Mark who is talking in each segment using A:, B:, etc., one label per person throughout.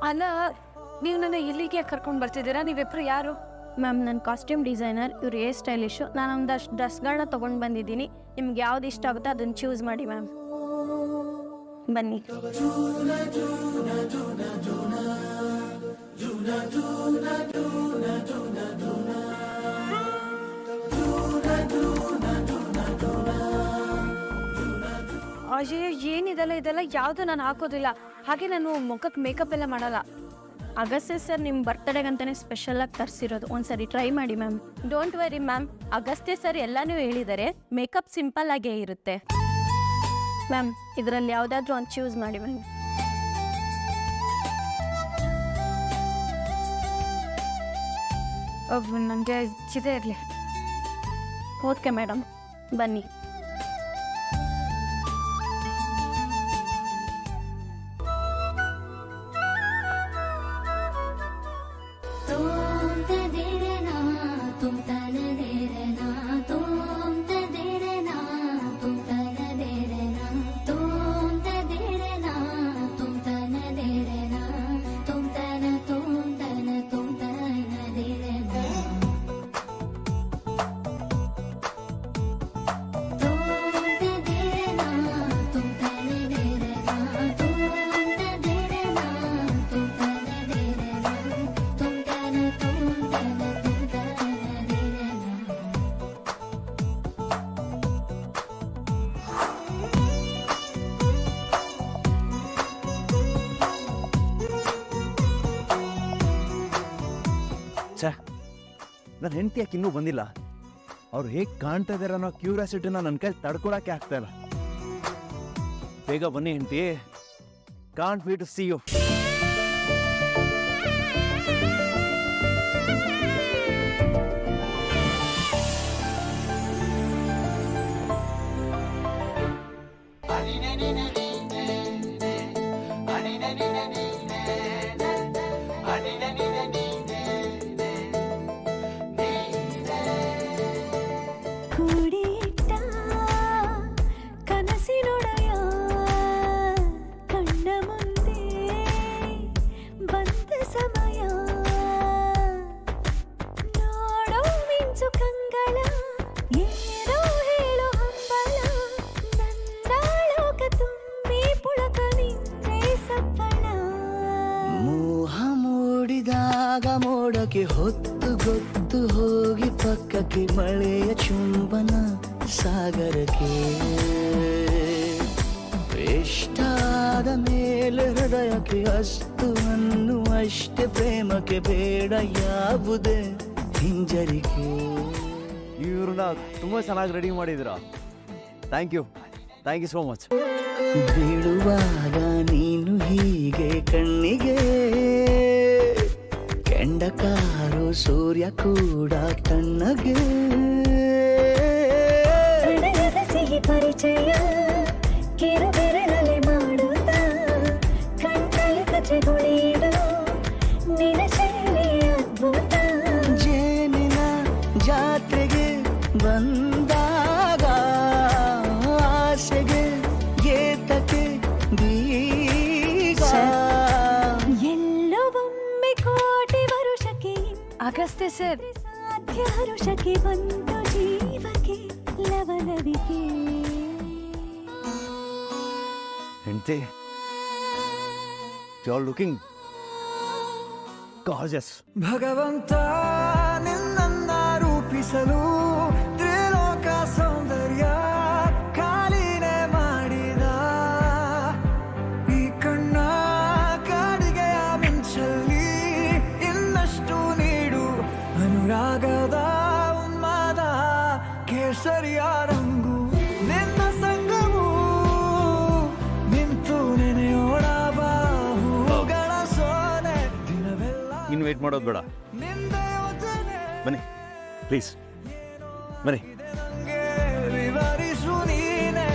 A: ಅಲ್ಲ, ನೀವು ನನ್ನ ಇಲ್ಲಿಗೆ ಕರ್ಕೊಂಡು ಬರ್ತಿದ್ದೀರಾ? ನೀವಿಬ್ರು ಯಾರು?
B: ಮ್ಯಾಮ್, ನನ್ನ ಕಾಸ್ಟ್ಯೂಮ್ ಡಿಸೈನರ್, ಇವ್ರು ಹೇರ್ ಸ್ಟೈಲಿಶು. ನಾನು ಒಂದಷ್ಟು ಡ್ರೆಸ್ಗಳನ್ನ ತೊಗೊಂಡು ಬಂದಿದ್ದೀನಿ. ನಿಮ್ಗೆ ಯಾವ್ದು ಇಷ್ಟ ಆಗುತ್ತೋ ಅದನ್ನು ಚೂಸ್ ಮಾಡಿ ಮ್ಯಾಮ್. ಬನ್ನಿ.
A: ಅಯ್ಯೋ, ಇದೆಲ್ಲ ಯಾವುದು ನಾನು ಹಾಕೋದಿಲ್ಲ. ಹಾಗೆ ನಾನು ಮುಖಕ್ಕೆ ಮೇಕಪ್ ಎಲ್ಲ ಮಾಡಲ್ಲ.
B: ಅಗಸ್ತ್ಯ ಸರ್ ನಿಮ್ಮ ಬರ್ತ್ಡೇಗಂತಾನೆ ಸ್ಪೆಷಲಾಗಿ ತರಿಸಿರೋದು. ಒಂದ್ಸರಿ ಟ್ರೈ ಮಾಡಿ ma'am.
A: Don't worry ma'am, Agastya sir ಎಲ್ಲನೂ ಹೇಳಿದ್ದಾರೆ. ಮೇಕಪ್ ಸಿಂಪಲ್ ಆಗೇ ಇರುತ್ತೆ.
B: ಮ್ಯಾಮ್, ಇದರಲ್ಲಿ ಯಾವುದಾದ್ರೂ ಒಂದು ಚೂಸ್ ಮಾಡಿ ಮ್ಯಾಮ್.
A: ನನಗೆ ಚಿದೆ ಇರಲಿ.
B: ಓಕೆ ಮೇಡಮ್, ಬನ್ನಿ.
C: ನನ್ನ ಹೆಂಡತಿ ಯಾಕೆ ಇನ್ನೂ ಬಂದಿಲ್ಲ? ಅವ್ರು ಹೇಗೆ ಕಾಣ್ತಾ ಇದಾರೆ ಅನ್ನೋ ಕ್ಯೂರಿಯಾಸಿಟಿನ ನನ್ನ ಕೈ ತಡ್ಕೊಳಕ್ಕೆ ಆಗ್ತಾ ಇಲ್ಲ. ಬೇಗ ಬನ್ನಿ ಹೆಂಡತಿ. Can't wait to see you.
D: ಮೋಡಕ್ಕೆ ಹೊತ್ತು ಗೊತ್ತು ಹೋಗಿ ಪಕ್ಕಕ್ಕೆ ಮಳೆಯ ಚುಂಬನ ಸಾಗರಕ್ಕೆ ಇಷ್ಟಾದ ಮೇಲೆ ಹೃದಯಕ್ಕೆ ಅಸ್ತು ಅನ್ನುವಷ್ಟೇ ಪ್ರೇಮಕ್ಕೆ ಬೇಡ ಯಾವುದೇ ಹಿಂಜರಿಕೆ.
C: ಇವ್ರನ್ನ ತುಂಬಾ ಚೆನ್ನಾಗಿ ರೆಡಿ ಮಾಡಿದಿರ. Thank you so much.
D: ಬೀಳುವಾಗ ನೀನು ಹೀಗೆ ಕಣ್ಣಿಗೆ ಕೆಂಡಕಾರು ಸೂರ್ಯ ಕೂಡ ತಣ್ಣಗೆ
E: ಸಿಹಿ ಪರಿಚಯ ಕಿರು ಬೆರಳಲ್ಲಿ ಮಾಡುತ್ತ ಕಣ್ಣಲ್ಲಿ ಕಚಗುಳಿಡು ನಿನ ಶೈಲಿ ಅದ್ಭುತ.
D: ಜೇನಿನ ಜಾತ್ರೆಗೆ ಬಂದಾಗ ಆಸೆಗೆ ಏತಕ್ಕೆ ಬೀಗ
E: ಎಲ್ಲವೊಮ್ಮೆ ಕೋಟಿ ವರುಷಕ್ಕೆ
A: ಅಗಸ್ತ್ಯ ಸರ್,
E: ಸಾಧ್ಯ ಹರುಷಕ್ಕೆ ಬಂದು ಜೀವಕ್ಕೆ ಲವಲವಿಕೆ.
C: ಹೆಂಡತಿ, ಯು ಆರ್ ಲುಕಿಂಗ್ ಗಾರ್ಜಿಯಸ್.
D: ಭಗವಂತ ನಿನ್ನನ್ನ ರೂಪಿಸಲು ತ್ರಿಲೋಕ ಸೌಂದರ್ಯ ಕಾಲಿನೇ ಮಾಡಿದ. ಈ ಕಣ್ಣ ಕಾಡಿಗೆಯ ಮಿಂಚಲ್ಲಿ ಇನ್ನಷ್ಟು ನೀಡು ಅನುರಾಗದ ಉನ್ಮಾದ ಕೇಸರಿಯ ರಂಗು. ನಿನ್ನ ಸಂಗವು ನಿಂತು ನೆನೆಯೋಣ ಬಾಹುಗಳ ಸೋನೆ ದಿನವೆಲ್ಲ.
C: ಇನ್ನು ವೇಟ್ ಮಾಡೋದು ಬೇಡ, ಬನ್ನಿ ಪ್ಲೀಸ್ ಬನ್ನಿ.
D: ವಿವರಿಸು ನೀನೆ.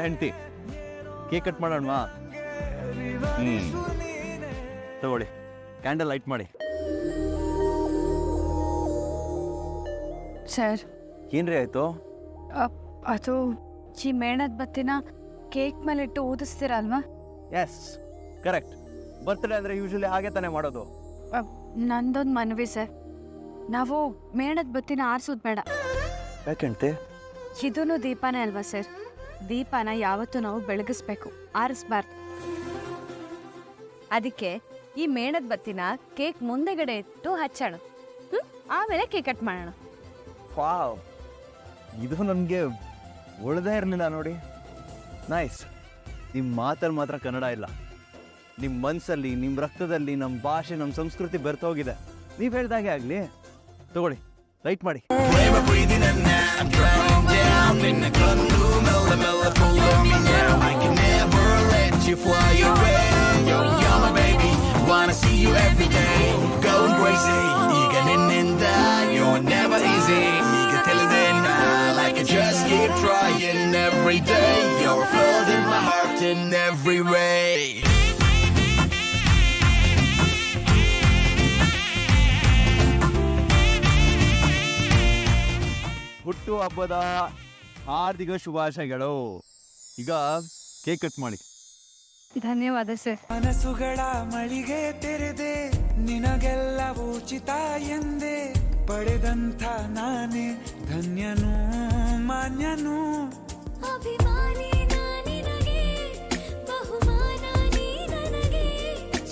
C: ಹೆಂಡತಿ. ಕೇಕ್ ಕಟ್ ಮಾಡೋಣವಾ? ತಗೊಳ್ಳಿ, ಕ್ಯಾಂಡಲ್ ಲೈಟ್ ಮಾಡಿ.
A: ಸರ್,
C: ಏನ್ರಿ ಆಯ್ತು?
A: ಅದು ಈ ಮೇಣದ ಬತ್ತಿನ ಕೇಕ್ ಮೇಲೆ ಇಟ್ಟು ಊದಿಸ್ತೀರಲ್ವಾ?
C: Yes, correct. ಬರ್ತ್ಡೇ ಅಂದರೆ ಯೂಶಲಿ ಹಾಗೆ ತಾನೇ ಮಾಡೋದು.
A: ನಂದೊಂದು ಮನವಿ ಸರ್, ನಾವು ಮೇಣದ ಬತ್ತಿನ ಆರಿಸೋದು ಬೇಡ.
C: ಯಾಕೆಂತೆ?
A: ಇದೂ ದೀಪನೇ ಅಲ್ವಾ ಸರ್? ದೀಪನ ಯಾವತ್ತೂ ನಾವು ಬೆಳಗಿಸ್ಬೇಕು, ಆರಿಸ್ಬಾರ್ದು. ಅದಕ್ಕೆ ಈ ಮೇಣದ ಬತ್ತಿನ ಕೇಕ್ ಮುಂದೆಗಡೆ ಇಟ್ಟು ಹಚ್ಚೋಣ, ಆಮೇಲೆ ಕೇಕ್ ಕಟ್ ಮಾಡೋಣ.
C: ವಾವ್, ಇದು ನನಗೆ ಉಳ್ದೇ ಇರಲಿಲ್ಲ ನೋಡಿ. ನೈಸ್. ನಿಮ್ಮ ಮಾತಲ್ಲಿ ಮಾತ್ರ ಕನ್ನಡ ಇಲ್ಲ, ನಿಮ್ಮ ಮನಸ್ಸಲ್ಲಿ, ನಿಮ್ಮ ರಕ್ತದಲ್ಲಿ ನಮ್ಮ ಭಾಷೆ, ನಮ್ಮ ಸಂಸ್ಕೃತಿ ಬೆರ್ತೋಗಿದೆ. ನೀವು ಹೇಳ್ದಾಗೆ ಆಗಲಿ. ತಗೊಳ್ಳಿ, ಲೈಟ್ ಮಾಡಿ.
F: Wanna see you every day, going crazy. ಈಗ ನಿನ್ನಿಂದ you're never easy. ಈಗ ತಿಳಿದೇನ like I just keep trying every day. You're flooding my heart in every way.
C: ಹುಟ್ಟು ಹಬ್ಬದ ಹಾರ್ದಿಕ ಶುಭಾಶಯಗಳು. ಈಗ ಕೇಕ್ ಕಟ್ ಮಾಡಿ.
A: ಧನ್ಯವಾದ ಸರ್.
D: ಮನಸ್ಸುಗಳ ಮಳಿಗೆ ತೆರೆದೆ, ನಿನಗೆಲ್ಲ ಉಚಿತ ಎಂದೆ, ಪಡೆದಂಥ ನಾನೇ ಧನ್ಯನು ಮಾನ್ಯನು.
E: ಅಭಿಮಾನಿ ನಾನಿನಗೆ, ಬಹುಮಾನ ನೀ ನನಗೆ,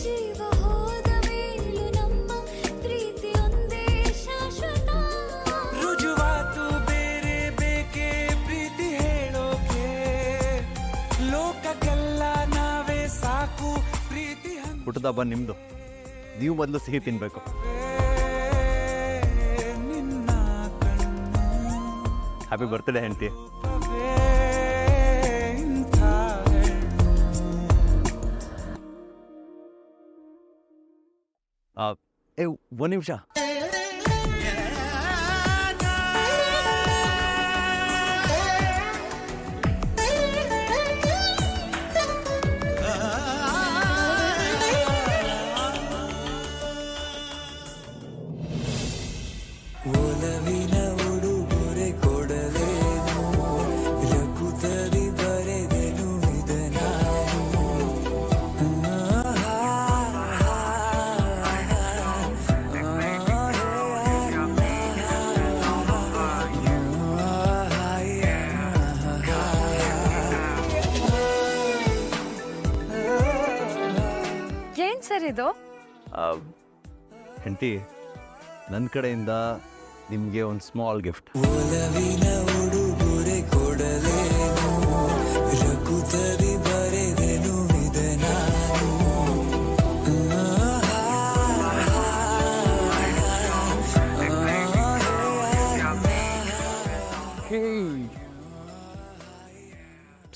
E: ಜೀವ ಹೋದ ಮೇಲೂ ನಮ್ಮ ಪ್ರೀತಿಯೊಂದೇ ಶಾಶ್ವತ.
D: ರುಜುವಾತು ಬೇರೆ ಬೇಕೆ ಪ್ರೀತಿ ಹೇಳೋಕೆ, ಲೋಕಕ್ಕೆಲ್ಲ ನಾವೇ ಸಾಕು ಪ್ರೀತಿ.
C: ಹುಟ್ಟದ ಹಬ್ಬ ನಿಮ್ಮದು, ನೀವು ಮೊದಲು ಸಿಹಿ ತಿನ್ನಬೇಕು.
D: ನಿನ್ನ ಕಣ್ಣು
C: ಹ್ಯಾಪಿ ಬರ್ತ್ಡೇ ಹೆಂಡತಿ.
D: ಇಂಥ
C: ಒಂದು ನಿಮಿಷ.
D: ಒಲವಿನ ಉಡುಗೊರೆ ಕೊಡಲೇನು, ಲಕುತರಿ ಬರೆದೆನು ಇದನಾನು.
A: ಏನ್ ಸರ್ ಇದು?
C: ಹೆಂಡತಿ, ನನ್ನ ಕಡೆಯಿಂದ ನಿಮಗೆ ಒಂದು ಸ್ಮಾಲ್ ಗಿಫ್ಟ್.
D: ಒಲವಿನ ಉಡುಗೊರೆ ಕೊಡಲೇನು, ಲಕುತರಿ ಬರೆದೆನು ಇದನಾನು.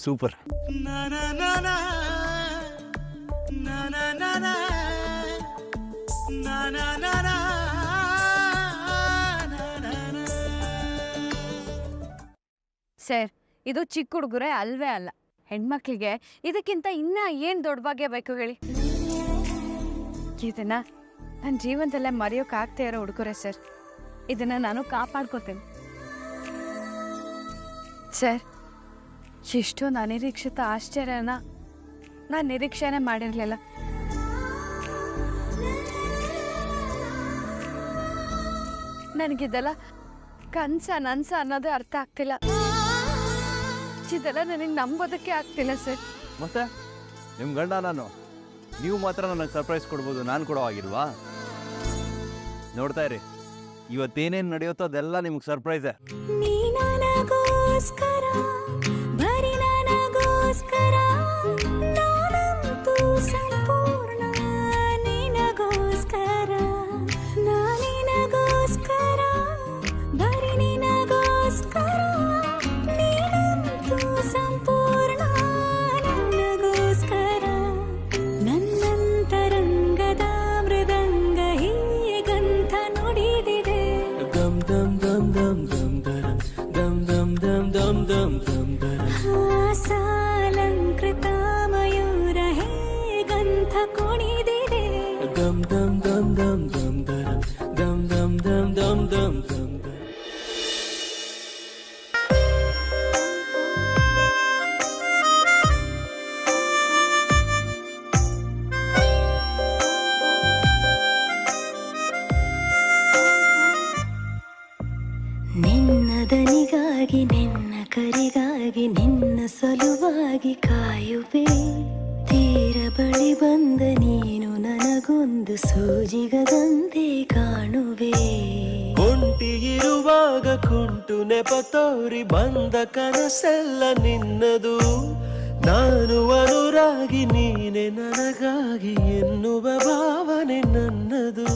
C: ಸೂಪರ್.
A: ಸರ್, ಇದು ಚಿಕ್ಕ ಹುಡುಗರೇ ಅಲ್ವೇ ಅಲ್ಲ. ಹೆಣ್ಮಕ್ಳಿಗೆ ಇದಕ್ಕಿಂತ ಇನ್ನ ಏನ್ ದೊಡ್ಡ ಭಾಗ್ಯ ಬೇಕು ಹೇಳಿ? ಇದನ್ನ ನನ್ನ ಜೀವನದಲ್ಲೇ ಮರೆಯೋಕ್ಕಾಗ್ತಾ ಇರೋ ಉಡುಗೊರೆ ಸರ್. ಇದನ್ನ ನಾನು ಕಾಪಾಡ್ಕೋತೇನೆ ಸರ್. ಇಷ್ಟೊಂದು ಅನಿರೀಕ್ಷಿತ ಆಶ್ಚರ್ಯನ ನಾನು ನಿರೀಕ್ಷೆನೇ ಮಾಡಿರ್ಲಿಲ್ಲ. ನನಗಿದೆಲ್ಲ ನನ್ಸ ಅನ್ನೋದೇ ಅರ್ಥ ಆಗ್ತಿಲ್ಲ. ಇದೆಲ್ಲ ನನಗೆ ನಂಬೋದಕ್ಕೆ ಆಗ್ತಿಲ್ಲ ಸರ್.
C: ಮತ್ತೆ ನಿಮ್ಮ ಗಂಡ ನಾನು, ನೀವು ಮಾತ್ರ ನನಗೆ ಸರ್ಪ್ರೈಸ್ ಕೊಡ್ಬೋದು, ನಾನು ಕೊಡೋ ಆಗಿಲ್ವಾ? ನೋಡ್ತಾ ಇರಿ, ಇವತ್ತೇನೇನು ನಡೆಯುತ್ತೋ ಅದೆಲ್ಲ ನಿಮ್ಗೆ ಸರ್ಪ್ರೈಸೇ.
E: ನೀ ನನಗೋಸ್ಕರ, ಬರೀ ನನಗೋಸ್ಕರ, ನಾನಂತೂ ಸಂಪೂರ್ಣ ನಿನಗೋಸ್ಕರ. ನಾನಿನಗೋಸ್ಕರ, ಬರೀ ನಿನಗೋಸ್ಕರ, ನೀನಂತೂ ಸಂಪೂರ್ಣ ನನಗೋಸ್ಕರ. ನನ್ನಂತರಂಗದ ಮೃದಂಗ ಹೀಗಂತ ನುಡಿದಿದೆ.
D: ಗಮ್ ದಮ್ ದಮ್ ದಮ್ ದಮ್ ದಮ್ ದಮ್ ದಮ್ ದಮ್ ದಮ್ ದಮ್ ದಮ್.
E: ಆಸಾ ನಿನ್ನ ದನಿಗಾಗಿ ನಿನ್ನ ಕರಿಗಾಗಿ ನಿನ್ನ ಸಲುವಾಗಿ ಕಾಯುವೆ ತೀರ ಬಳಿ ಬಂದ ನೀನು ನನಗೊಂದು ಸೂಜಿಗದಂತೆ ಕಾಣುವೆ
D: ಒಂಟಿ ಇರುವಾಗ ಕುಂಟು ನೆಪ ತೋರಿ ಬಂದ ಕನಸೆಲ್ಲ ನಿನ್ನದು ನಾನು ಅನುರಾಗಿ ನೀನೆ ನನಗಾಗಿ ಎನ್ನುವ ಭಾವನೆ ನನ್ನದು